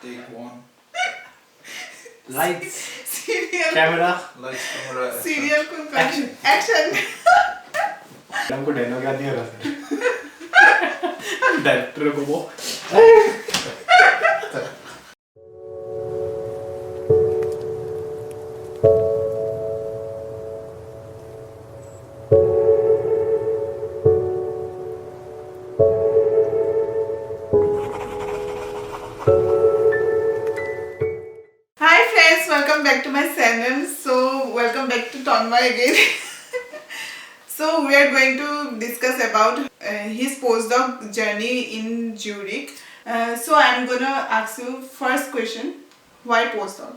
Take one. Lights, Serial. camera. Lights, camera, action. Serial को action. हमको dialogue याद नहीं आ रहा सर। डायरेक्टर को वो। Hi friends, welcome back to my channel. So welcome back to Tonma again. So we are going to discuss about his postdoc journey in Zurich. So I'm gonna ask you first question. Why postdoc?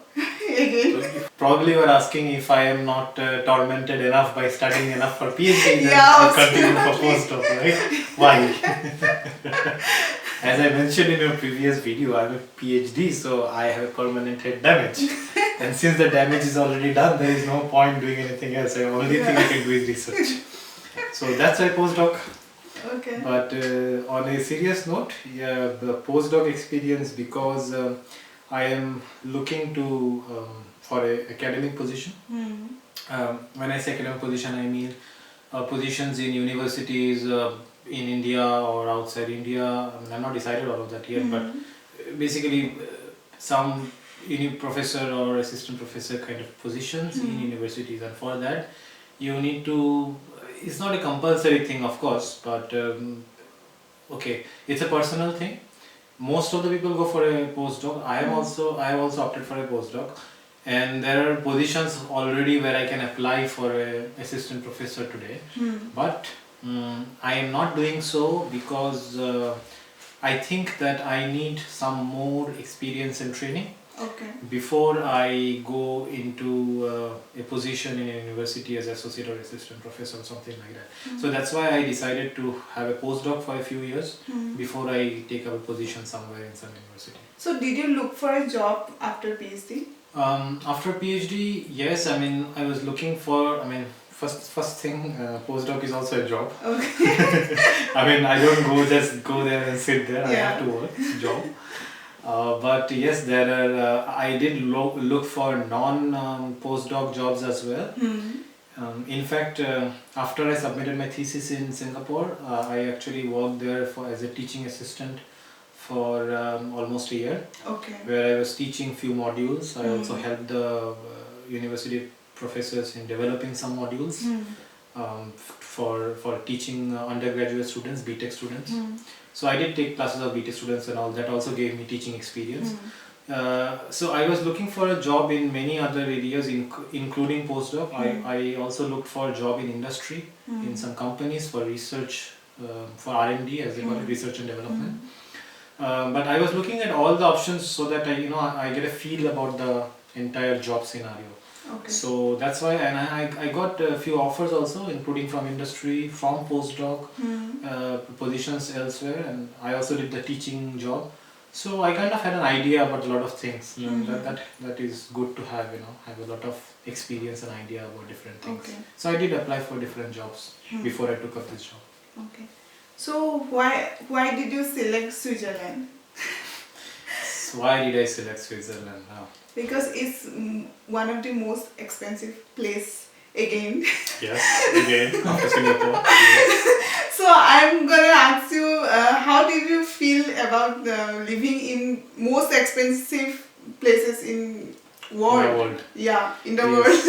Again. Probably you are asking if I am not tormented enough by studying enough for PhD, then Yeah, I'll continue for postdoc, right? Why? As I mentioned in a previous video, I am a PhD, so I have permanent head damage. And since the damage is already done, there is no point doing anything else. The only thing I can do is research. So that's why postdoc. Okay. But on a serious note, yeah, the postdoc experience, because I am looking to for an academic position. When I say academic position, I mean positions in universities in India or outside India. I mean, I'm not decided all of that yet, but basically some professor or assistant professor kind of positions in universities, and for that you need to. It's not a compulsory thing, of course, but okay, it's a personal thing. Most of the people go for a postdoc. I have also opted for a postdoc, and there are positions already where I can apply for a assistant professor today. But I am not doing so because I think that I need some more experience and training. Okay. Before I go into a position in a university as associate or assistant professor or something like that. So that's why I decided to have a postdoc for a few years before I take up a position somewhere in some university. So did you look for a job after PhD? After PhD, yes. I mean, I was looking for. I mean, first thing, postdoc is also a job. Okay. I mean, I don't just go there and sit there. I have to work. It's a job. But yes, there are. I did look for non-postdoc jobs as well. In fact, after I submitted my thesis in Singapore, I actually worked there as a teaching assistant for almost a year. Okay. Where I was teaching few modules. I also helped the university professors in developing some modules for teaching undergraduate students, BTech students. So I did take classes of BTech students and all that also gave me teaching experience. So I was looking for a job in many other areas including postdoc. I also looked for a job in industry, in some companies for research, for R&D as they call it, research and development. But I was looking at all the options so that I get a feel about the entire job scenario. Okay. So that's why, and I got a few offers also, including from industry, from postdoc, positions elsewhere, and I also did the teaching job. So I kind of had an idea about a lot of things. That is good to have, have a lot of experience and idea about different things. Okay. So I did apply for different jobs before I took up this job. Okay. So why did you select Switzerland? So why did I select Switzerland now? Because it's one of the most expensive place again. Yes, again, after Singapore. Yes. So I'm gonna ask you, how did you feel about living in most expensive places in world? In the world. Yeah, in the Yes. world.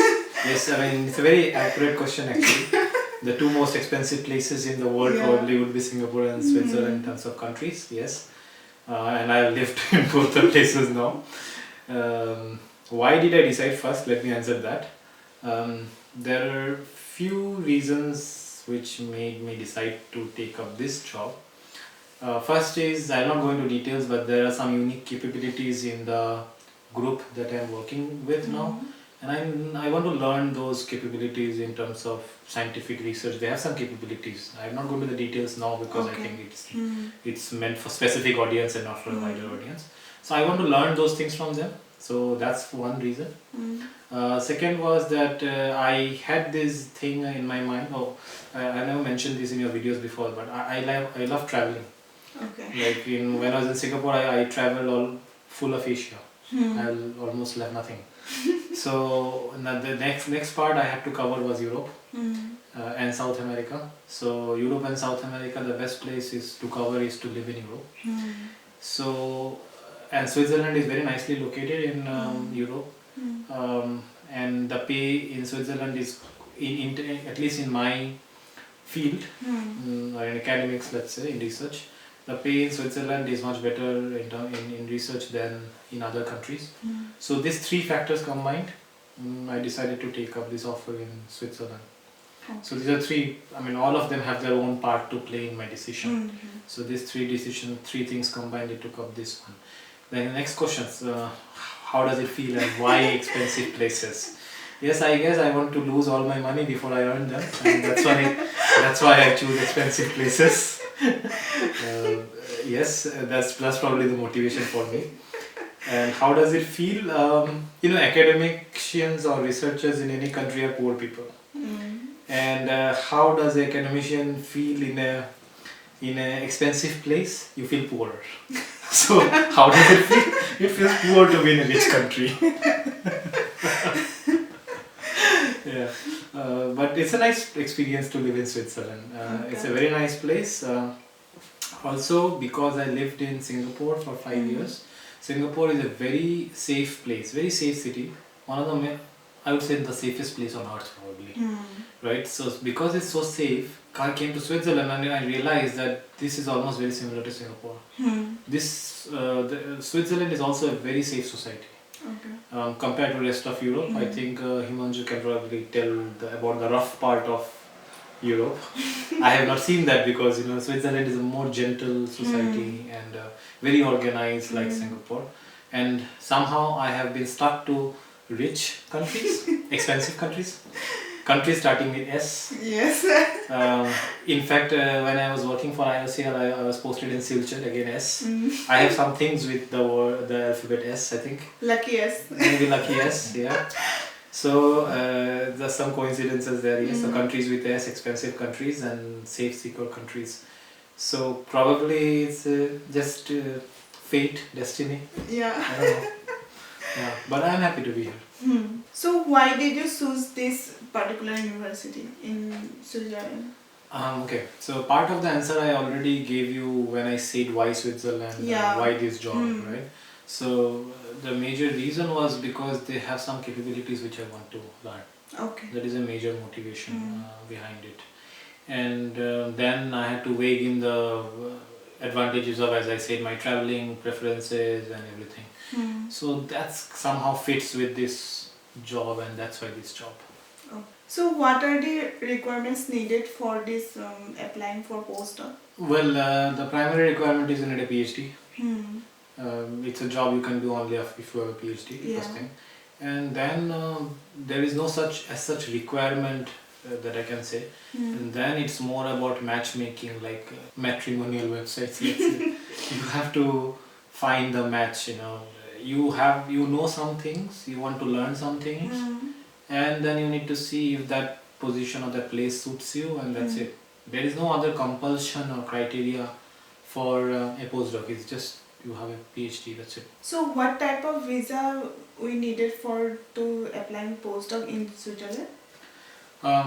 Yes, I mean, it's a very accurate question actually. The two most expensive places in the world probably would be Singapore and Switzerland in terms of countries, yes. And I've lived in both the places now. Why did I decide first? Let me answer that. There are few reasons which made me decide to take up this job. First is, I'll not go into details, but there are some unique capabilities in the group that I'm working with now. And I want to learn those capabilities in terms of scientific research. They have some capabilities. I'm not going to the details now because I think it's meant for specific audience and not for a wider audience. So I want to learn those things from them. So that's one reason. Second was that I had this thing in my mind. I never mentioned this in your videos before, but I love traveling. Okay. Like when I was in Singapore, I traveled all full of Asia. I'll almost left nothing. So now the next part I had to cover was Europe and South America. So Europe and South America, the best place is to cover is to live in Europe. So and Switzerland is very nicely located in Europe, and the pay in Switzerland is at least in my field or in academics, let's say in research, the pay in Switzerland is much better in research than in other countries. So these three factors combined, I decided to take up this offer in Switzerland. So these are three, I mean all of them have their own part to play in my decision. So these three things combined, I took up this one. Then the next question, how does it feel and why expensive places? Yes, I guess I want to lose all my money before I earn them, and that's why I choose expensive places. Yes, that's probably the motivation for me. And how does it feel? Academicians or researchers in any country are poor people. And how does an academician feel in an expensive place? You feel poorer. So how does it feel? It feels poor to be in a rich country. Yeah, but it's a nice experience to live in Switzerland. It's a very nice place. Also, because I lived in Singapore for 5 years, Singapore is a very safe place, very safe city. One of the, I would say, the safest place on earth probably. Right? So because it's so safe, I came to Switzerland and I realized that this is almost very similar to Singapore. Switzerland is also a very safe society. Compared to the rest of Europe, I think Himanshu can probably tell about the rough part of Europe. I have not seen that because Switzerland is a more gentle society and very organized like Singapore. And somehow I have been stuck to rich countries, expensive countries starting with S. Yes. In fact, when I was working for IOCL, I was posted in Silchar, again S. I have some things with the alphabet S, I think. Lucky S. Maybe lucky S, yeah. So there's some coincidences there, yes. So countries with S, expensive countries, and safe, secure countries. So probably it's just fate, destiny. Yeah. I don't know. Yeah, but I'm happy to be here. So why did you choose this particular university in Switzerland? Okay, so part of the answer I already gave you when I said why Switzerland, why this job, right? So the major reason was because they have some capabilities which I want to learn. Okay. That is a major motivation behind it. And then I had to weigh in the advantages of, as I said, my traveling preferences and everything. So that somehow fits with this job, and that's why this job. So what are the requirements needed for this applying for postdoc? Well, the primary requirement is you need a PhD. It's a job you can do only if you have a PhD, first thing. And then there is no such requirement that I can say. And then it's more about matchmaking, like matrimonial websites. Let's say. You have to find the match. You know some things, you want to learn some things, and then you need to see if that position or that place suits you, and that's it. There is no other compulsion or criteria for a postdoc. It's just you have a PhD, that's it. So what type of visa we needed to applying postdoc in Switzerland?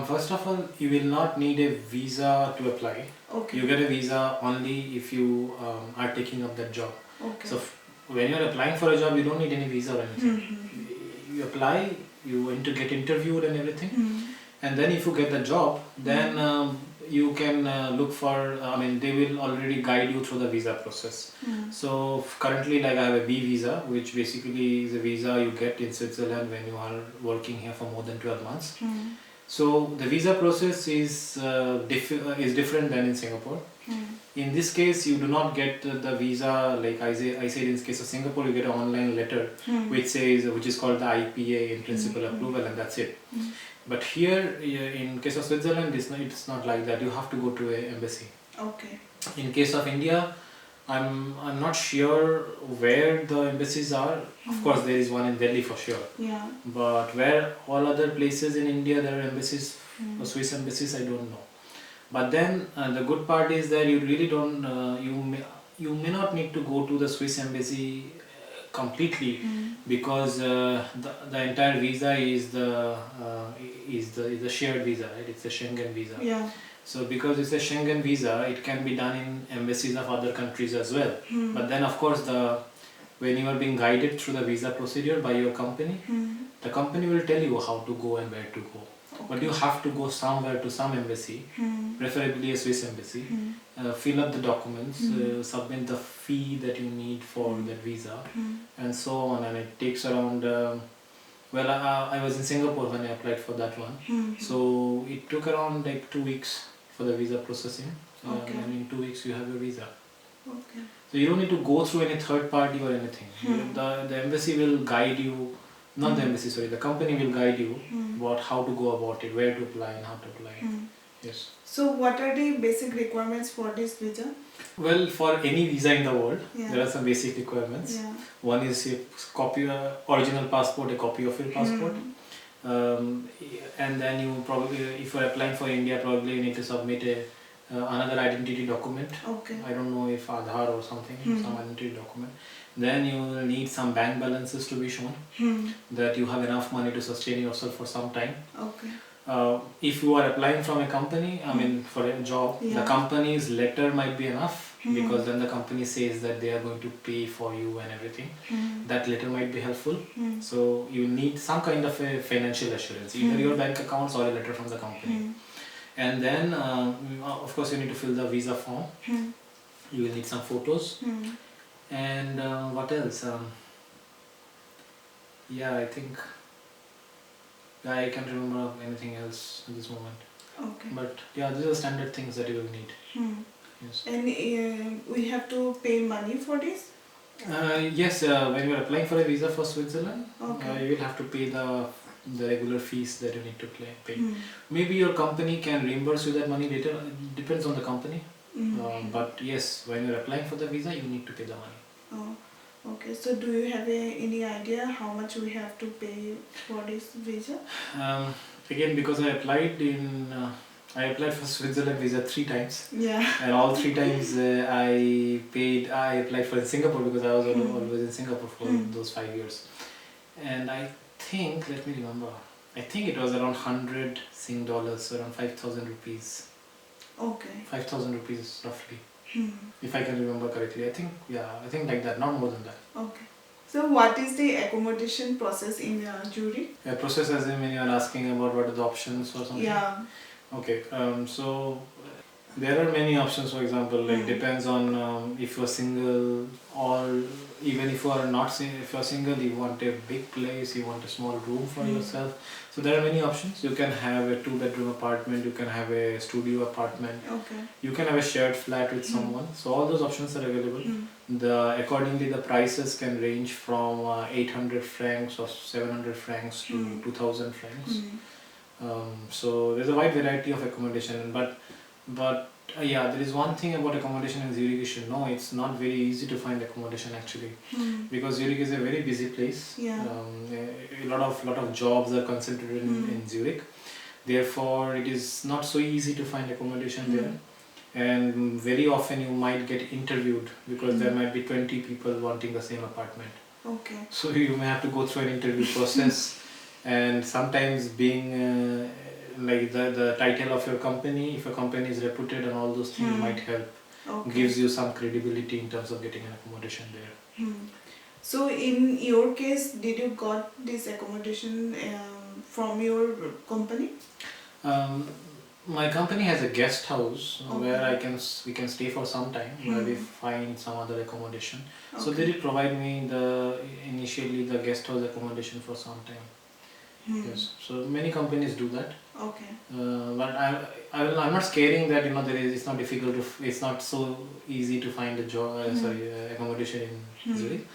First of all, you will not need a visa to apply. Okay. You get a visa only if you are taking up that job. Okay. So when you are applying for a job, you don't need any visa or anything. You apply, you get interviewed and everything, and then if you get the job, then you can look for, they will already guide you through the visa process. So currently, like I have a B visa, which basically is a visa you get in Switzerland when you are working here for more than 12 months. So the visa process is different than in Singapore. In this case, you do not get the visa like I said. In case of Singapore, you get an online letter which is called the IPA, in principle approval, and that's it. But here, in case of Switzerland, it's not like that. You have to go to an embassy. Okay. In case of India, I'm not sure where the embassies are. Of course, there is one in Delhi for sure. Yeah. But where all other places in India there are embassies, or Swiss embassies, I don't know. But then the good part is that you really don't. You may not need to go to the Swiss embassy completely because the entire visa is the shared visa, right? It's a Schengen visa. Yeah. So because it's a Schengen visa, it can be done in embassies of other countries as well. But then of course when you are being guided through the visa procedure by your company, the company will tell you how to go and where to go. But you have to go somewhere to some embassy, preferably a Swiss embassy, fill up the documents, submit the fee that you need for that visa, and so on. And it takes around, I was in Singapore when I applied for that one. So it took around like 2 weeks for the visa processing. And in 2 weeks you have your visa. Okay. So you don't need to go through any third party or anything. The embassy will guide you. Not the embassy, sorry. The company will guide you about how to go about it, where to apply and how to apply it. Yes. So what are the basic requirements for this visa? Well, for any visa in the world, there are some basic requirements. Yeah. One is a copy, original passport, a copy of your passport. And then you probably, if you're applying for India, probably you need to submit another identity document. Okay. I don't know if Aadhaar or something, some identity document. Then you will need some bank balances to be shown that you have enough money to sustain yourself for some time. Okay. If you are applying from a company, I mean for a job, the company's letter might be enough because then the company says that they are going to pay for you and everything. That letter might be helpful. So you need some kind of a financial assurance, either your bank accounts or a letter from the company. And then of course you need to fill the visa form. You will need some photos. And what else? I think I can't remember anything else at this moment. Okay. But yeah, these are standard things that you will need. Yes. And we have to pay money for this? Yes, when you are applying for a visa for Switzerland, Okay. you will have to pay the regular fees that you need to pay. Maybe your company can reimburse you that money later. It depends on the company. But yes, when you're applying for the visa, you need to pay the money. Oh, okay. So do you have any idea how much we have to pay for this visa? Again, because I applied for Switzerland visa 3 times. Yeah. And all 3 times I applied for Singapore because I was always in Singapore for those 5 years. And I think, let me remember, I think it was around 100 Sing dollars, around 5,000 rupees. Okay. 5,000 rupees roughly. If I can remember correctly. I think like that, not more than that. Okay. So what is the accommodation process in Zurich? A process as in when you are asking about what are the options or something? Yeah. Okay, so there are many options. For example, like depends on if you're single or even if you are not if you're single, you want a big place, you want a small room for yourself. So there are many options. You can have a 2-bedroom apartment, you can have a studio apartment, Okay. you can have a shared flat with someone. So all those options are available. Accordingly, the prices can range from 800 francs or 700 francs to 2000 francs. So there's a wide variety of accommodation, but there is one thing about accommodation in Zurich you should know. It's not very easy to find accommodation actually, because Zurich is a very busy place. Yeah. A lot of jobs are concentrated in Zurich. Therefore, it is not so easy to find accommodation there. And very often you might get interviewed because there might be 20 people wanting the same apartment. Okay. So you may have to go through an interview process. And sometimes being like the title of your company, if your company is reputed and all those things might help. Okay. Gives you some credibility in terms of getting an accommodation there. So in your case, did you got this accommodation from your company? My company has a guest house where we can stay for some time where we find some other accommodation. So they did provide me initially the guest house accommodation for some time. Yes, so many companies do that. Okay. But I'm not scaring that it's not difficult it's not so easy to find a job accommodation in Zurich.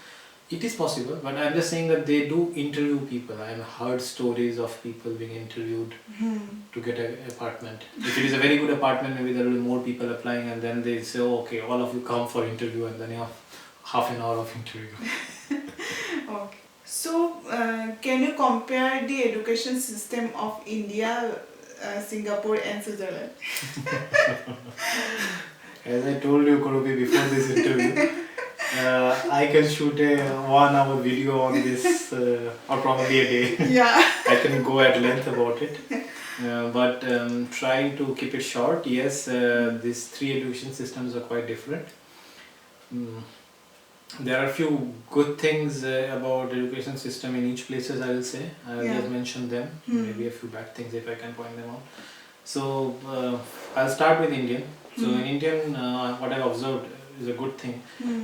It is possible, but I'm just saying that they do interview people. I've heard stories of people being interviewed to get an apartment. If it is a very good apartment, maybe there will be more people applying, and then they say, oh, okay, all of you come for interview, and then you have half an hour of interview. Okay. So, can you compare the education system of India, Singapore and Switzerland? As I told you, Kurupi, before this interview, I I can shoot a 1 hour video on this or probably a day. Yeah. I can go at length about it. But trying to keep it short, yes, these 3 education systems are quite different. There are a few good things about education system in each places, I will say. I will just mention them, maybe a few bad things if I can point them out. So I'll start with Indian. So in Indian, what I've observed is a good thing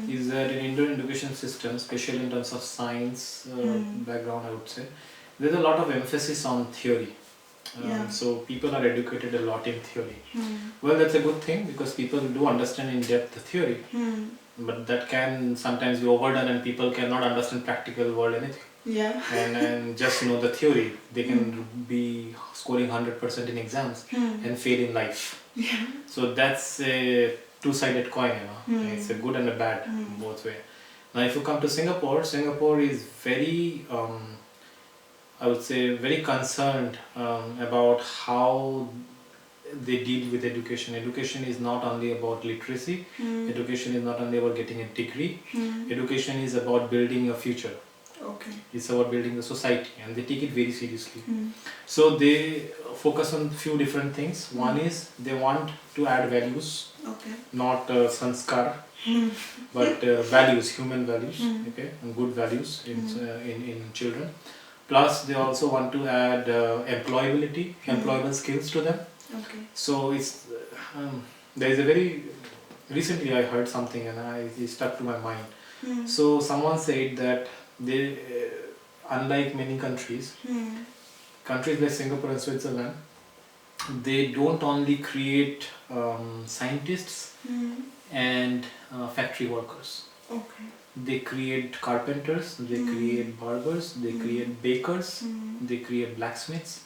is that in Indian education system, especially in terms of science background, I would say, there's a lot of emphasis on theory. So people are educated a lot in theory. Well, that's a good thing because people do understand in depth the theory, but that can sometimes be overdone and people cannot understand practical world anything. Yeah. And just know the theory. They can be scoring 100% in exams and fail in life. Yeah. So that's a two-sided coin, you know. It's a good and a bad both way. Now, if you come to Singapore, Singapore is very, I would say, very concerned about how they deal with education. Education is not only about literacy. Education is not only about getting a degree. Education is about building a future. Okay. It's about building the society, and they take it very seriously. So they focus on few different things. One is they want to add values, not sanskar, but values, human values, okay, and good values in children. Plus, they also want to add employability, employable skills to them. Okay. So it's there is a very recently I heard something and it stuck to my mind. So someone said that they, unlike many countries, countries like Singapore and Switzerland, they don't only create scientists and factory workers. Okay. They create carpenters, they create barbers, they create bakers, they create blacksmiths,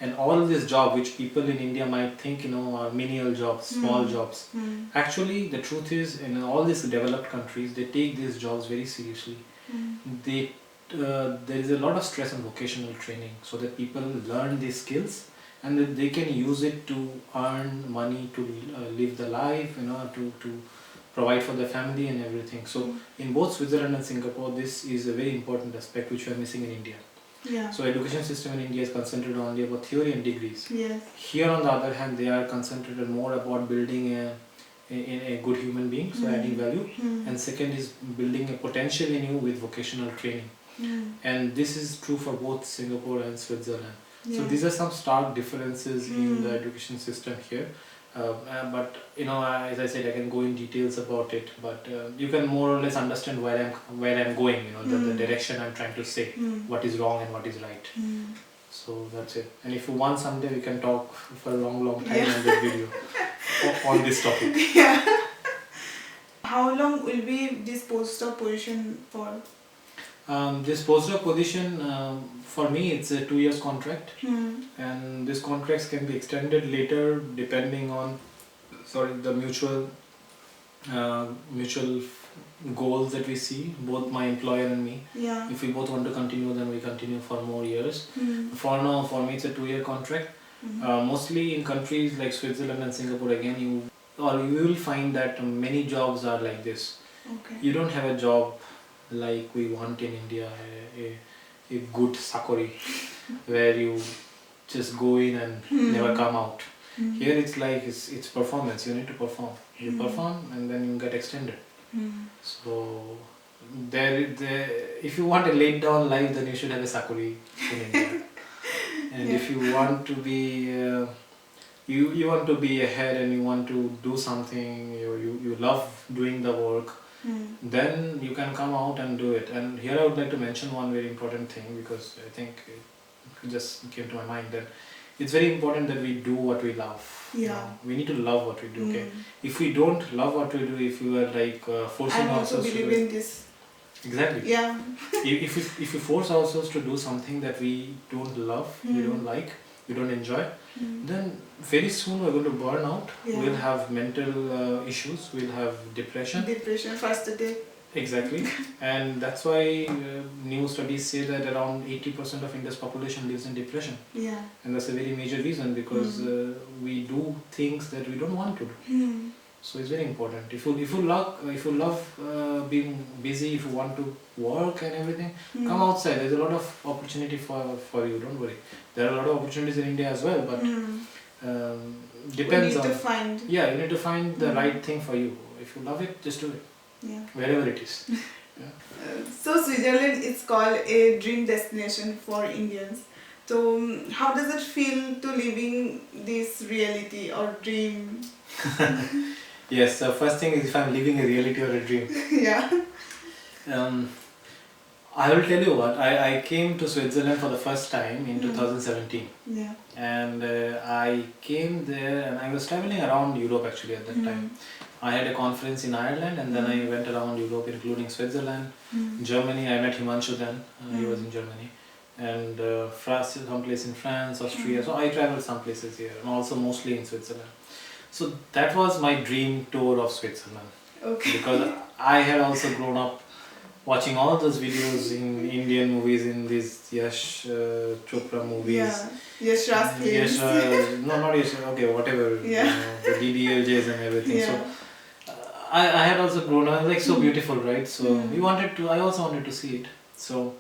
and all of this job which people in India might think, you know, are menial jobs, small jobs. Actually, the truth is, in all these developed countries, they take these jobs very seriously. They there is a lot of stress on vocational training so that people learn these skills and that they can use it to earn money, to live the life, you know, to provide for their family and everything. So in both Switzerland and Singapore, this is a very important aspect which we are missing in India. Yeah. So education system in India is concentrated only about theory and degrees. Yes. Here on the other hand, they are concentrated more about building a good human being, so adding value, and second is building a potential in you with vocational training. And this is true for both Singapore and Switzerland. So these are some stark differences in the education system here. But you know, as I said, I can go in details about it, but you can more or less understand where I'm going, you know, the direction I'm trying to say, what is wrong and what is right. So that's it. And if you want, someday we can talk for a long time on this video on this topic. Yeah. How long will be this postdoc position for? This postdoc position, for me, it's a 2 years contract, and these contracts can be extended later depending on, the mutual goals that we see, both my employer and me. Yeah. If we both want to continue, then we continue for more years. For now, for me, it's a 2 year contract. Mostly in countries like Switzerland and Singapore, again, you will find that many jobs are like this. Okay. You don't have a job like we want in India, a good sakori where you just go in and never come out. Here it's like it's performance. You need to perform. You perform and then you get extended. So if you want a laid down life, then you should have a sakuri in India. And if you want to be you want to be ahead and you want to do something, you love doing the work, then you can come out and do it. And here I would like to mention one very important thing, because I think it just came to my mind that it's very important that we do what we love. Yeah. We need to love what we do. Okay. If we don't love what we do, if we are like forcing I also ourselves to believe do in this. Exactly. Yeah. if we force ourselves to do something that we don't love, we don't like, we don't enjoy, then very soon we're going to burn out. Yeah. We'll have mental issues. We'll have depression. Depression, first day. Exactly. And that's why new studies say that around 80% of India's population lives in depression. Yeah. And that's a very major reason, because we do things that we don't want to do. So it's very important. If you love being busy, if you want to work and everything, come outside. There's a lot of opportunity for you. Don't worry. There are a lot of opportunities in India as well, but depends we need on. To find. Yeah, you need to find the right thing for you. If you love it, just do it. Yeah. Wherever it is. Yeah. So Switzerland is called a dream destination for Indians. So how does it feel to living this reality or dream? Yes, the first thing is if I'm living a reality or a dream. Yeah. I will tell you what, I came to Switzerland for the first time in 2017. Yeah. And I came there and I was traveling around Europe actually at that time. I had a conference in Ireland and then I went around Europe including Switzerland, Germany. I met Himanshu then, he was in Germany. And France, some place in France, Austria. So I traveled some places here and also mostly in Switzerland. So that was my dream tour of Switzerland. Okay. Because I had also grown up watching all those videos in Indian movies, in these Yash Chopra movies. Yeah. Yash Raj Yash, no, not Yash, okay, whatever. Yeah. The DDLJs and everything. Yeah. So I had also grown up, like so beautiful, right? So I also wanted to see it. So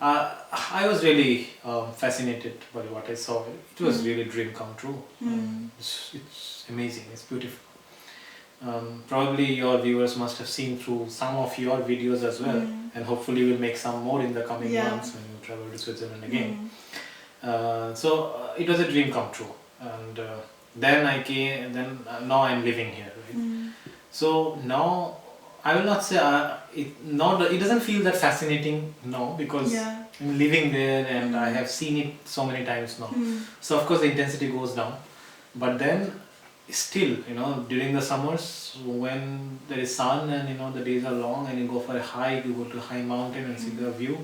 I was really fascinated by what I saw. It was really a dream come true. It's amazing, it's beautiful. Probably your viewers must have seen through some of your videos as well, and hopefully we'll make some more in the coming months when you travel to Switzerland again. So it was a dream come true, and then I came, and then now I'm living here, right? So now I will not say it doesn't feel that fascinating now because I'm living there and I have seen it so many times now. So of course the intensity goes down, but then still, during the summers when there is sun and the days are long and you go for a hike, you go to a high mountain and see the view,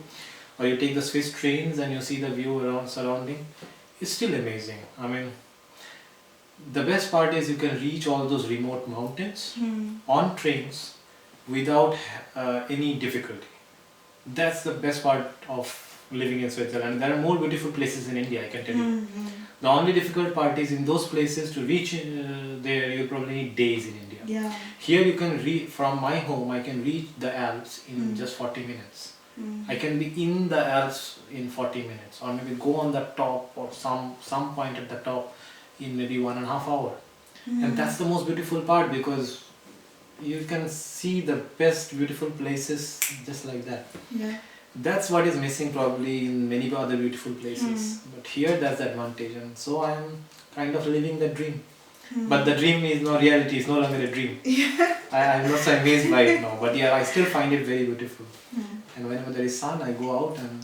or you take the Swiss trains and you see the view around surrounding, it's still amazing. I mean, the best part is you can reach all those remote mountains on trains without any difficulty. That's the best part of living in Switzerland. There are more beautiful places in India, I can tell you. The only difficult part is in those places to reach there, you probably need days in India. Yeah. Here you can from my home, I can reach the Alps in just 40 minutes. I can be in the Alps in 40 minutes, or maybe go on the top or some point at the top in maybe 1.5 hours. And that's the most beautiful part because you can see the best beautiful places just like that. Yeah. That's what is missing probably in many other beautiful places. But here that's the advantage, and so I'm kind of living the dream. But the dream is no reality, it's no longer a dream. Yeah. I'm not so amazed by it now, but yeah, I still find it very beautiful. And whenever there is sun, I go out and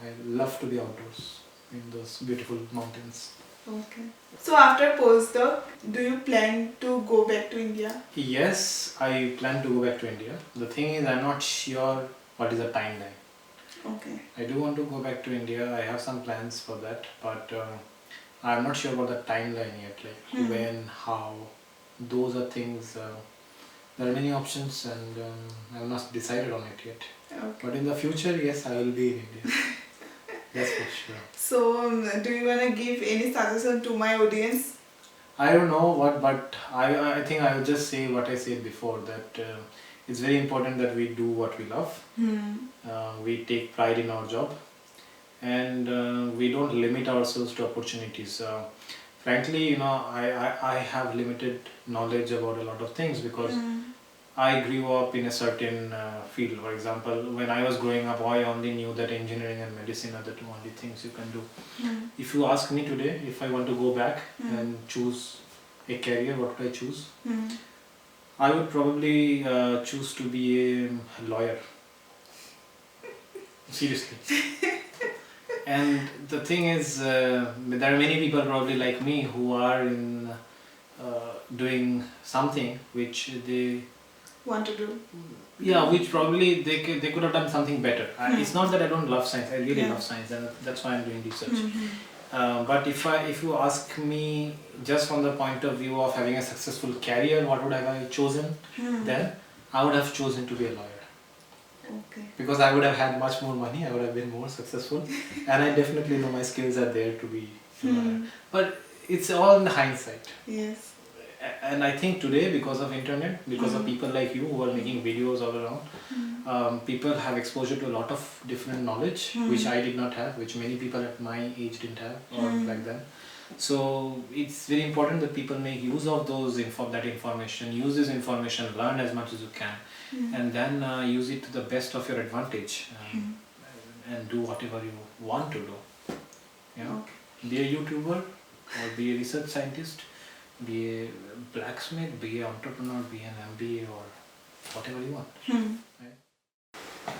I love to be outdoors in those beautiful mountains. Okay. So after postdoc, do you plan to go back to India? Yes, I plan to go back to India. The thing is, I'm not sure what is the timeline. Okay. I do want to go back to India. I have some plans for that, but I'm not sure about the timeline yet, like when, how. Those are things, there are many options and I have not decided on it yet. Okay. But in the future, yes, I will be in India. That's for sure. So, do you want to give any suggestion to my audience? I don't know what, but I think I will just say what I said before, that it's very important that we do what we love. We take pride in our job and we don't limit ourselves to opportunities. Frankly, I have limited knowledge about a lot of things because I grew up in a certain field. For example, when I was growing up, I only knew that engineering and medicine are the two only things you can do. If you ask me today, if I want to go back and choose a career, what would I choose? I would probably choose to be a lawyer. Seriously. And the thing is, there are many people probably like me who are in doing something which they want to do. Yeah, which probably they could have done something better. It's not that I don't love science. I really love science, and that's why I'm doing research. But if you ask me just from the point of view of having a successful career, what would I have chosen? Then I would have chosen to be a lawyer. Okay. Because I would have had much more money, I would have been more successful, and I definitely know my skills are there to be a lawyer. But it's all in hindsight. Yes. and I think today, because of internet, because of people like you who are making videos all around, people have exposure to a lot of different knowledge, which I did not have, which many people at my age didn't have, or back then. So it's very important that people make use of that information, use this information, learn as much as you can, and then use it to the best of your advantage, and do whatever you want to do. You know, be a YouTuber, or be a research scientist, be a blacksmith, be an entrepreneur, be an MBA, or whatever you want. Right?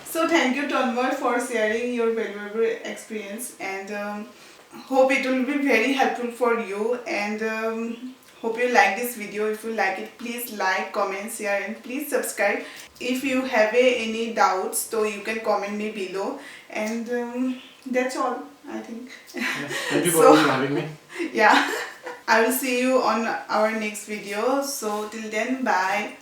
So thank you, Tanmay, for sharing your valuable experience, and hope it will be very helpful for you, and hope you like this video. If you like it, please like, comment, share, and please subscribe. If you have any doubts, so you can comment me below, and that's all, I think. Yeah. Thank you for having me. Yeah. I will see you on our next video. So till then, bye.